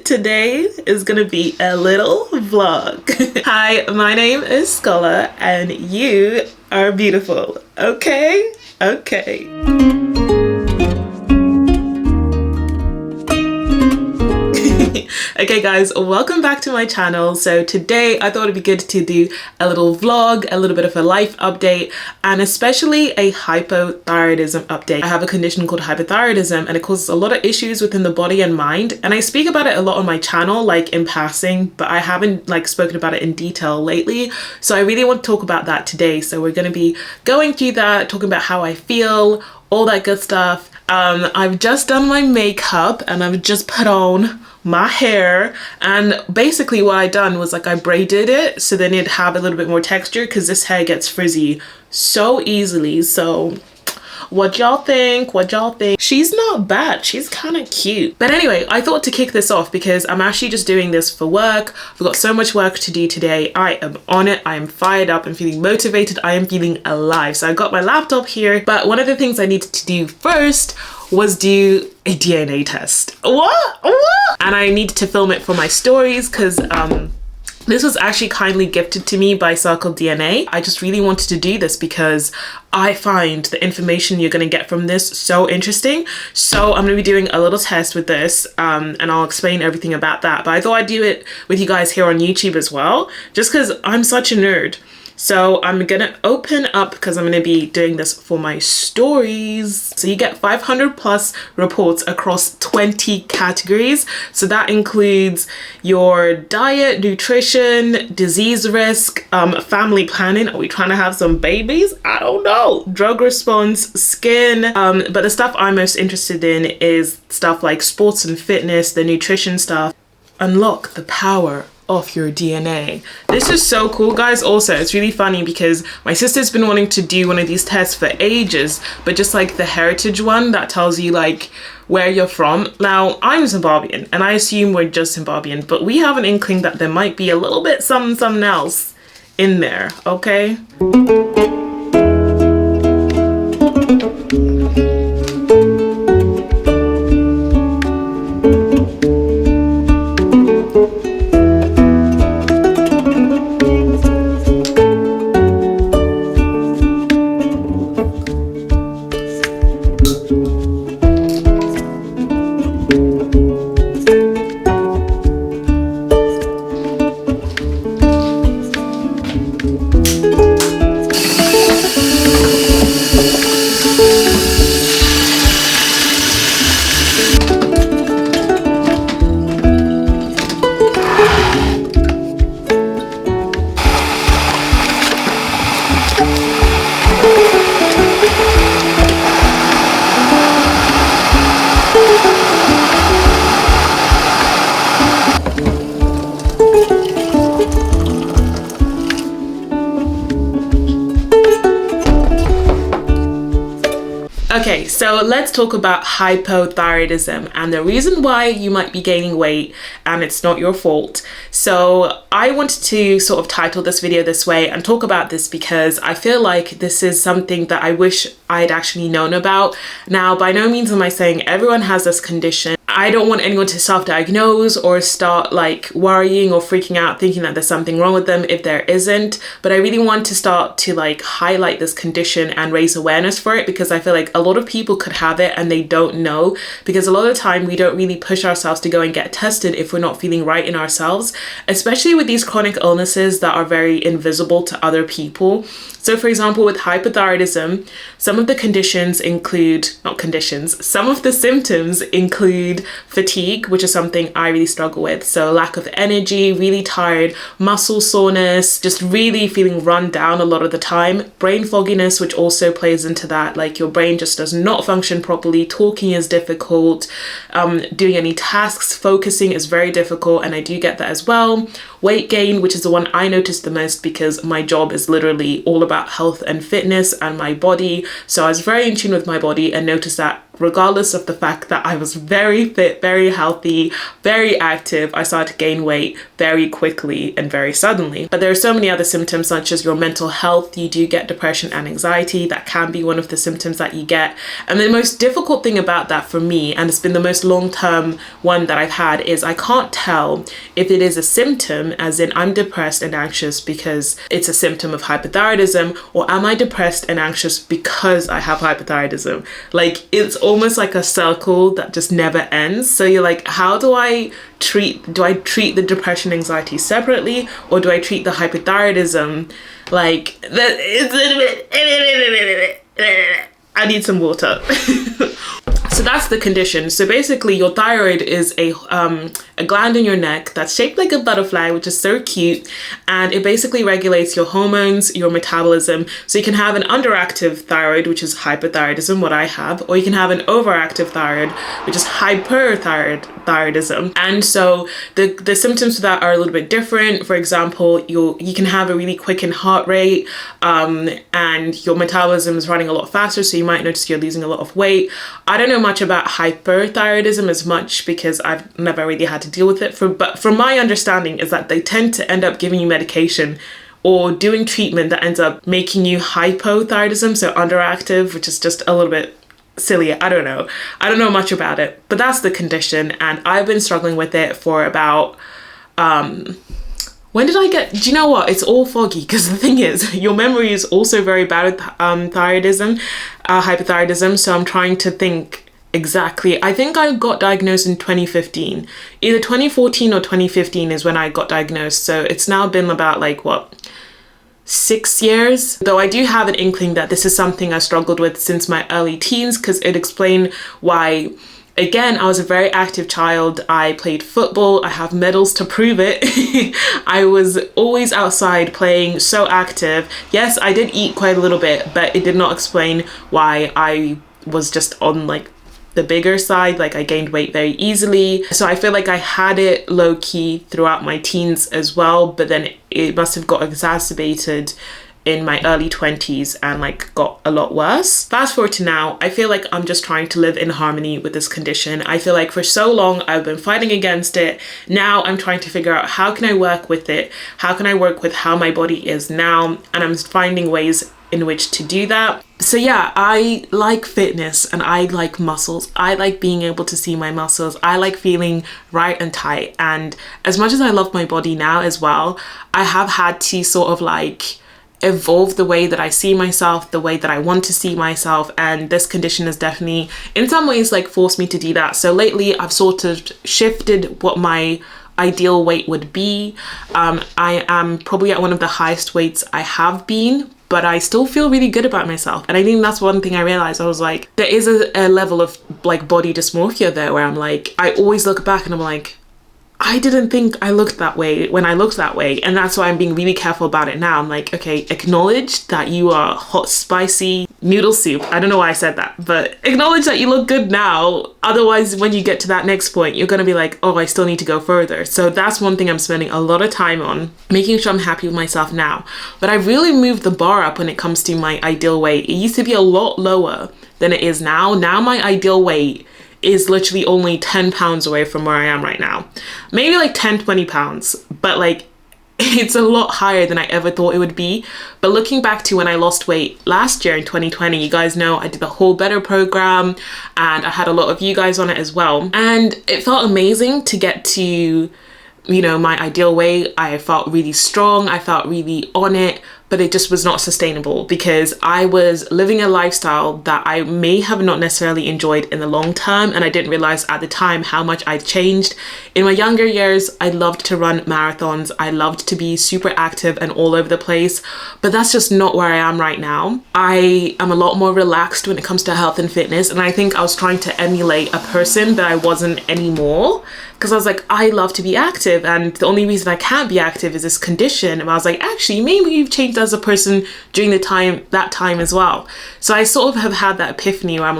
Today is gonna be a little vlog. Hi, my name is Scola and you are beautiful. Okay? Okay guys, welcome back to my channel. So today I thought it'd be good to do a little vlog, a little bit of a life update, and especially a hypothyroidism update. I have a condition called hypothyroidism and it causes a lot of issues within the body and mind, and I speak about it a lot on my channel, like in passing, but I haven't spoken about it in detail lately. So I really want to talk about that today. So we're going to be going through that, talking about how I feel, all that good stuff. I've just done my makeup and I've just put on my hair, and basically what I done was I braided it so then it'd have a little bit more texture because this hair gets frizzy so easily. So what y'all think? She's not bad, she's kind of cute. But anyway, I thought to kick this off because I'm actually just doing this for work. I've got so much work to do today. I am on it, I am fired up, I'm feeling motivated, I am feeling alive. So I got my laptop here, but one of the things I needed to do first was do a DNA test. What? And I needed to film it for my stories because this was actually kindly gifted to me by Scola Dondo. I just really wanted to do this because I find the information you're going to get from this so interesting. So I'm going to be doing a little test with this and I'll explain everything about that. But I thought I'd do it with you guys here on YouTube as well, just because I'm such a nerd. So I'm gonna open up because I'm gonna be doing this for my stories. So you get 500 plus reports across 20 categories. So that includes your diet, nutrition, disease risk, family planning. Are we trying to have some babies? I don't know. Drug response, skin. But the stuff I'm most interested in is stuff like sports and fitness, the nutrition stuff. Unlock the power of your DNA. This is so cool, guys. Also, it's really funny because my sister's been wanting to do one of these tests for ages, but just the heritage one that tells you where you're from. Now, I'm Zimbabwean and I assume we're just Zimbabwean, but we have an inkling that there might be a little bit something else in there, okay? Okay, so let's talk about hypothyroidism and the reason why you might be gaining weight and it's not your fault. So I wanted to sort of title this video this way and talk about this because I feel like this is something that I wish I'd actually known about. Now, by no means am I saying everyone has this condition. I don't want anyone to self-diagnose or start worrying or freaking out thinking that there's something wrong with them if there isn't. But I really want to start to highlight this condition and raise awareness for it because I feel like a lot of people could have it and they don't know, because a lot of the time we don't really push ourselves to go and get tested if we're not feeling right in ourselves, especially with these chronic illnesses that are very invisible to other people. So for example, with hypothyroidism, some of the symptoms include fatigue, which is something I really struggle with. So lack of energy, really tired, muscle soreness, just really feeling run down a lot of the time. Brain fogginess, which also plays into that, your brain just does not function properly. Talking is difficult, doing any tasks, focusing is very difficult, and I do get that as well. Weight gain, which is the one I noticed the most because my job is literally all about health and fitness and my body. So I was very in tune with my body and noticed that regardless of the fact that I was very fit, very healthy, very active, I started to gain weight very quickly and very suddenly. But there are so many other symptoms, such as your mental health. You do get depression and anxiety. That can be one of the symptoms that you get. And the most difficult thing about that for me, and it's been the most long-term one that I've had, is I can't tell if it is a symptom, as in I'm depressed and anxious because it's a symptom of hypothyroidism, or am I depressed and anxious because I have hypothyroidism? Like, it's almost like a circle that just never ends. So you're like, how do I treat the depression, anxiety separately, or do I treat the hypothyroidism like that? I need some water. So that's the condition. So basically your thyroid is a gland in your neck that's shaped like a butterfly, which is so cute. And it basically regulates your hormones, your metabolism. So you can have an underactive thyroid, which is hypothyroidism, what I have, or you can have an overactive thyroid, which is hyperthyroidism. And so the symptoms for that are a little bit different. For example, you can have a really quickened heart rate, and your metabolism is running a lot faster. So you might notice you're losing a lot of weight. I don't know much about hyperthyroidism as much because I've never really had to deal with it. But from my understanding is that they tend to end up giving you medication or doing treatment that ends up making you hypothyroidism, so underactive, which is just a little bit silly. I don't know much about it, but that's the condition. And I've been struggling with it for about when did I get, do you know what? It's all foggy because the thing is, your memory is also very bad with hypothyroidism. So I'm trying to think exactly. I think I got diagnosed in 2015. Either 2014 or 2015 is when I got diagnosed. So it's now been about 6 years. Though I do have an inkling that this is something I struggled with since my early teens, because it explained why. Again, I was a very active child. I played football. I have medals to prove it. I was always outside playing, so active. Yes, I did eat quite a little bit, but it did not explain why I was just on the bigger side. I gained weight very easily. So I feel like I had it low key throughout my teens as well, but then it must have got exacerbated in my early 20s and got a lot worse. Fast forward to now, I feel like I'm just trying to live in harmony with this condition. I feel like for so long I've been fighting against it. Now I'm trying to figure out, how can I work with it? How can I work with how my body is now? And I'm finding ways in which to do that. So yeah, I like fitness and I like muscles. I like being able to see my muscles. I like feeling right and tight. And as much as I love my body now as well, I have had to sort of evolve the way that I see myself, the way that I want to see myself, and this condition has definitely in some ways forced me to do that. So lately I've sort of shifted what my ideal weight would be. I am probably at one of the highest weights I have been, but I still feel really good about myself. And I think that's one thing I realized. I was like, there is a level of body dysmorphia there where I'm I always look back and I'm I didn't think I looked that way when I looked that way. And that's why I'm being really careful about it now. I'm okay, acknowledge that you are hot, spicy noodle soup. I don't know why I said that, but acknowledge that you look good now. Otherwise, when you get to that next point, you're going to be oh, I still need to go further. So that's one thing I'm spending a lot of time on, making sure I'm happy with myself now. But I've really moved the bar up when it comes to my ideal weight. It used to be a lot lower than it is now. Now my ideal weight is literally only 10 pounds away from where I am right now. Maybe 10, 20 pounds, but it's a lot higher than I ever thought it would be. But looking back to when I lost weight last year in 2020, you guys know I did the Whole Better program and I had a lot of you guys on it as well. And it felt amazing to get to, my ideal weight. I felt really strong. I felt really on it. But it just was not sustainable because I was living a lifestyle that I may have not necessarily enjoyed in the long term, and I didn't realize at the time how much I'd changed. In my younger years, I loved to run marathons. I loved to be super active and all over the place, but that's just not where I am right now. I am a lot more relaxed when it comes to health and fitness, and I think I was trying to emulate a person that I wasn't anymore, because I was I love to be active, and the only reason I can't be active is this condition. And I was actually, maybe you've changed as a person during that time as well. So I sort of have had that epiphany where I'm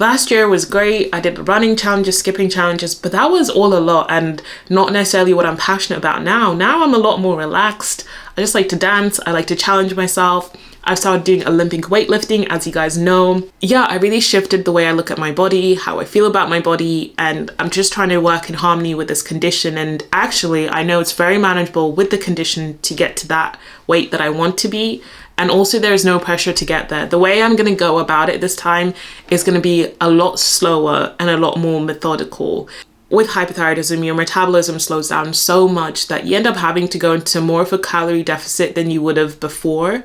last year was great. I did running challenges, skipping challenges, but that was all a lot and not necessarily what I'm passionate about now. Now I'm a lot more relaxed. I just like to dance. I like to challenge myself. I've started doing Olympic weightlifting, as you guys know. Yeah, I really shifted the way I look at my body, how I feel about my body, and I'm just trying to work in harmony with this condition. And actually, I know it's very manageable with the condition to get to that weight that I want to be. And also there's no pressure to get there. The way I'm going to go about it this time is going to be a lot slower and a lot more methodical. With hypothyroidism, your metabolism slows down so much that you end up having to go into more of a calorie deficit than you would have before.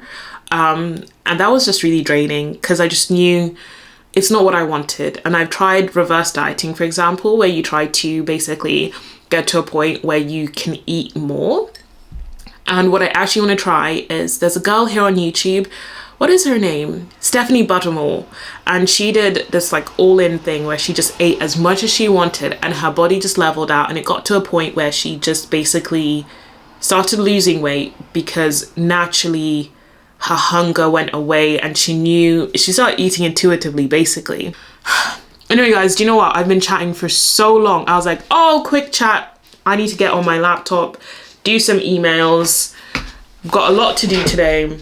And that was just really draining because I just knew it's not what I wanted. And I've tried reverse dieting, for example, where you try to basically get to a point where you can eat more. And what I actually want to try is, there's a girl here on YouTube, what is her name? Stephanie Buttermore. And she did this like all-in thing where she just ate as much as she wanted and her body just leveled out. And it got to a point where she just basically started losing weight because naturally her hunger went away and she started eating intuitively, basically. Anyway, guys, do you know what? I've been chatting for so long. I was like, oh, quick chat. I need to get on my laptop, do some emails. I've got a lot to do today.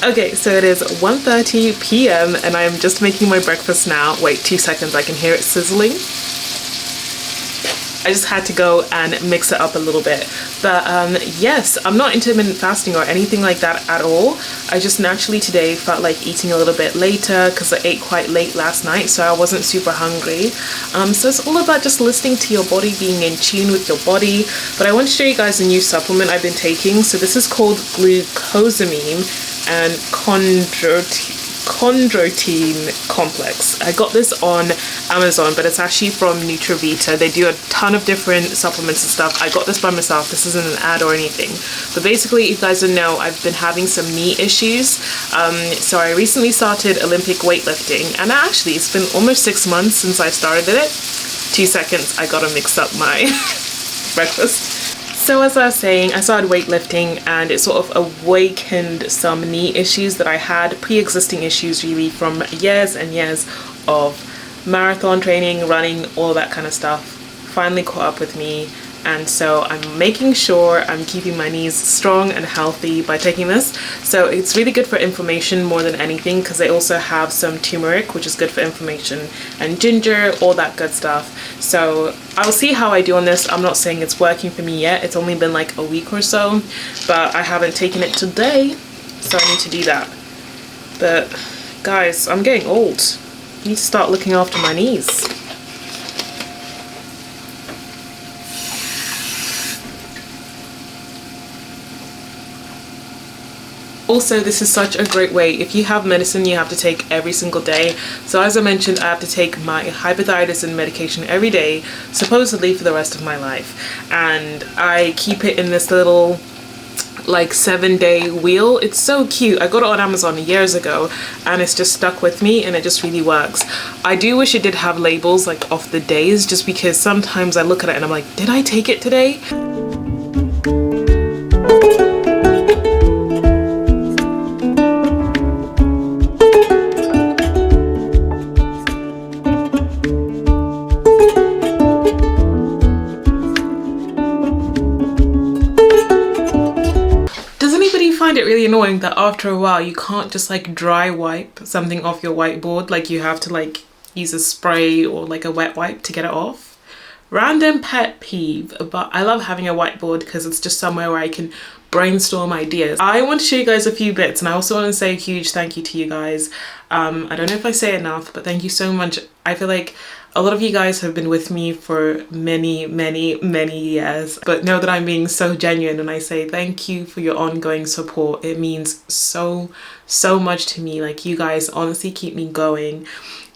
Okay, so it is 1:30 p.m. and I'm just making my breakfast now. Wait 2 seconds, I can hear it sizzling. I just had to go and mix it up a little bit. But yes, I'm not intermittent fasting or anything like that at all. I just naturally today felt like eating a little bit later because I ate quite late last night, so I wasn't super hungry. So it's all about just listening to your body, being in tune with your body. But I want to show you guys a new supplement I've been taking. So this is called glucosamine and chondroitin complex. I got this on Amazon, but it's actually from Nutravita. They do a ton of different supplements and stuff. I got this by myself. This isn't an ad or anything. But basically, if you guys don't know, I've been having some knee issues. So I recently started Olympic weightlifting, and actually it's been almost 6 months since I started it. 2 seconds, I gotta mix up my breakfast. So as I was saying, I started weightlifting and it sort of awakened some knee issues that I had, pre-existing issues really from years and years of marathon training, running, all that kind of stuff. Finally caught up with me, and so I'm making sure I'm keeping my knees strong and healthy by taking this. So it's really good for inflammation more than anything, because they also have some turmeric, which is good for inflammation, and ginger, all that good stuff. So I'll see how I do on this. I'm not saying it's working for me yet. It's only been like a week or so, but I haven't taken it today, so I need to do that. But guys, I'm getting old. I need to start looking after my knees. Also, this is such a great way. If you have medicine you have to take every single day. So as I mentioned, I have to take my hypothyroidism medication every day, supposedly for the rest of my life. And I keep it in this little like 7-day wheel. It's so cute. I got it on Amazon years ago and it's just stuck with me and it just really works. I do wish it did have labels like of the days, just because sometimes I look at it and I'm like, did I take it today? Find it really annoying that after a while you can't just like dry wipe something off your whiteboard? Like you have to like use a spray or like a wet wipe to get it off. Random pet peeve, but I love having a whiteboard because it's just somewhere where I can brainstorm ideas. I want to show you guys a few bits, and I also want to say a huge thank you to you guys. I don't know if I say enough, but thank you so much. I feel like A lot of you guys have been with me for many years, but know that I'm being so genuine when I say thank you for your ongoing support. It means so much to me. Like, you guys honestly keep me going.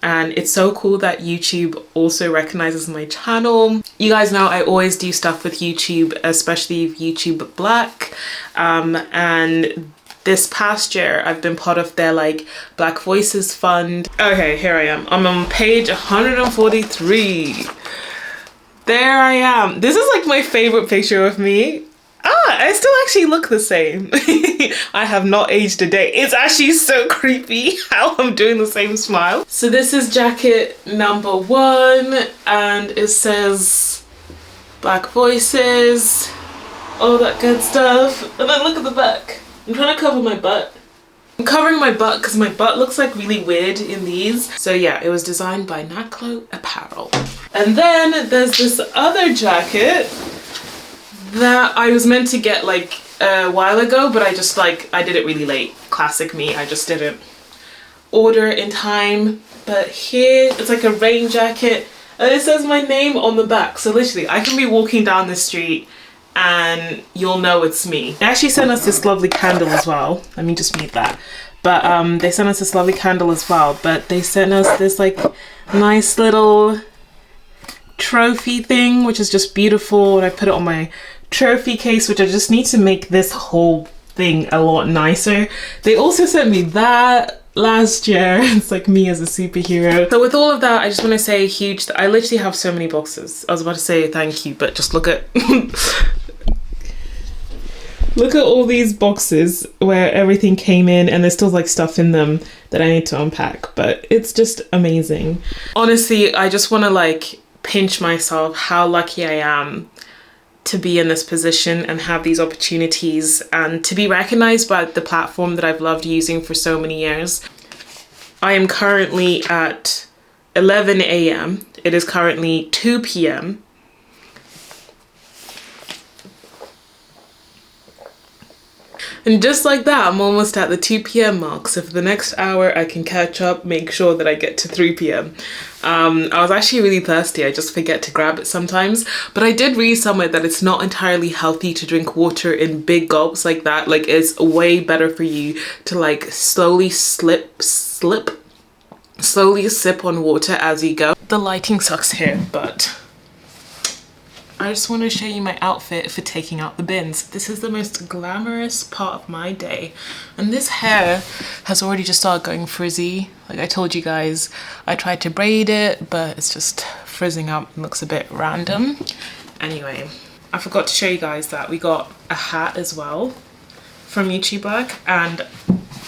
And it's so cool that YouTube also recognizes my channel. You guys know I always do stuff with YouTube, especially YouTube Black. And this past year, I've been part of their like Black Voices Fund. Okay, here I am. I'm on page 143. There I am. This is like my favorite picture of me. I still actually look the same. I have not aged a day. It's actually so creepy how I'm doing the same smile. So this is jacket number 1, and it says Black Voices, all that good stuff. And then look at the back. I'm trying to cover my butt. I'm covering my butt because my butt looks like really weird in these. So yeah, it was designed by Naklo Apparel. And then there's this other jacket that I was meant to get like a while ago, but I did it really late. Classic me, I just didn't order it in time. But here, it's like a rain jacket, and it says my name on the back. So literally, I can be walking down the street and you'll know it's me. They actually sent us this lovely candle as well. Let me just mute that. But they sent us this lovely candle as well, but they sent us this like nice little trophy thing, which is just beautiful, and I put it on my trophy case, which I just need to make this whole thing a lot nicer. They also sent me that last year. It's like me as a superhero. So with all of that, I just want to say huge, I literally have so many boxes. I was about to say thank you, but just look at look at all these boxes where everything came in, and there's still like stuff in them that I need to unpack, but it's just amazing. Honestly, I just want to like pinch myself how lucky I am to be in this position and have these opportunities, and to be recognized by the platform that I've loved using for so many years. I am currently at 11 a.m. It is currently 2 p.m. And just like that, I'm almost at the 2 p.m. mark. So for the next hour, I can catch up, make sure that I get to 3 p.m. I was actually really thirsty. I just forget to grab it sometimes. But I did read somewhere that it's not entirely healthy to drink water in big gulps like that. Like, it's way better for you to like slowly sip on water as you go. The lighting sucks here, but I just want to show you my outfit for taking out the bins. This is the most glamorous part of my day. And this hair has already just started going frizzy. Like I told you guys, I tried to braid it, but it's just frizzing up and looks a bit random. Anyway, I forgot to show you guys that we got a hat as well from YouTube Black. And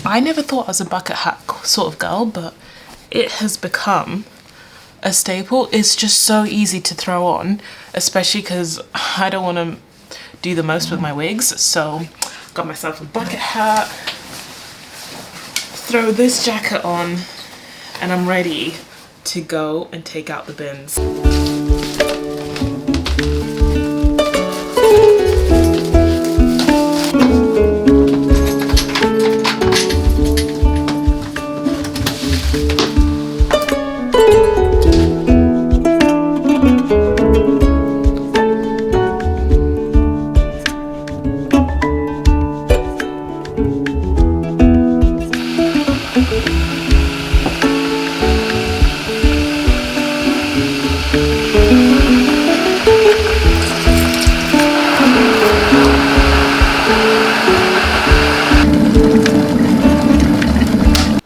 I never thought I was a bucket hat sort of girl, but it has become a staple. It's just so easy to throw on, especially because I don't want to do the most with my wigs. So got myself a bucket hat, throw this jacket on, and I'm ready to go and take out the bins.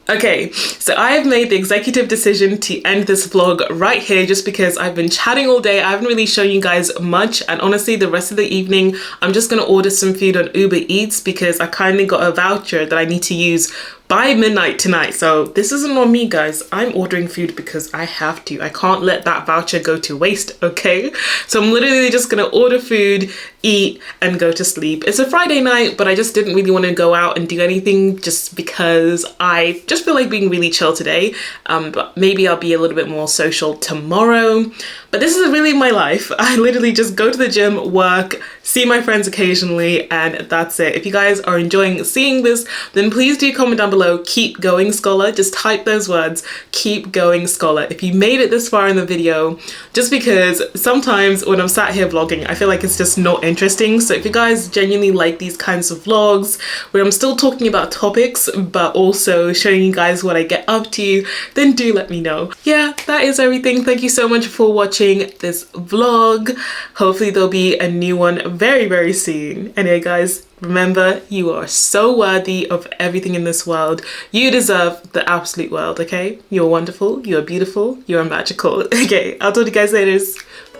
Okay, so I have made the executive decision to end this vlog right here just because I've been chatting all day. I haven't really shown you guys much, and honestly the rest of the evening I'm just gonna order some food on Uber Eats because I kindly got a voucher that I need to use by midnight tonight. So this isn't on me, guys. I'm ordering food because I have to. I can't let that voucher go to waste, okay? So I'm literally just gonna order food, eat, and go to sleep. It's a Friday night, but I just didn't really want to go out and do anything just because I just feel like being really chill today. But maybe I'll be a little bit more social tomorrow. But this is really my life. I literally just go to the gym, work, see my friends occasionally, and that's it. If you guys are enjoying seeing this, then please do comment down below, keep going Scola. Just type those words, keep going Scola, if you made it this far in the video, just because sometimes when I'm sat here vlogging, I feel like it's just not interesting. So if you guys genuinely like these kinds of vlogs where I'm still talking about topics but also showing you guys what I get up to, then do let me know. Yeah, that is everything. Thank you so much for watching this vlog. Hopefully there'll be a new one very, very soon. Anyway guys, remember, you are so worthy of everything in this world. You deserve the absolute world, okay? You're wonderful, you're beautiful, you're magical. Okay, I'll talk to you guys later.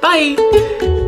Bye!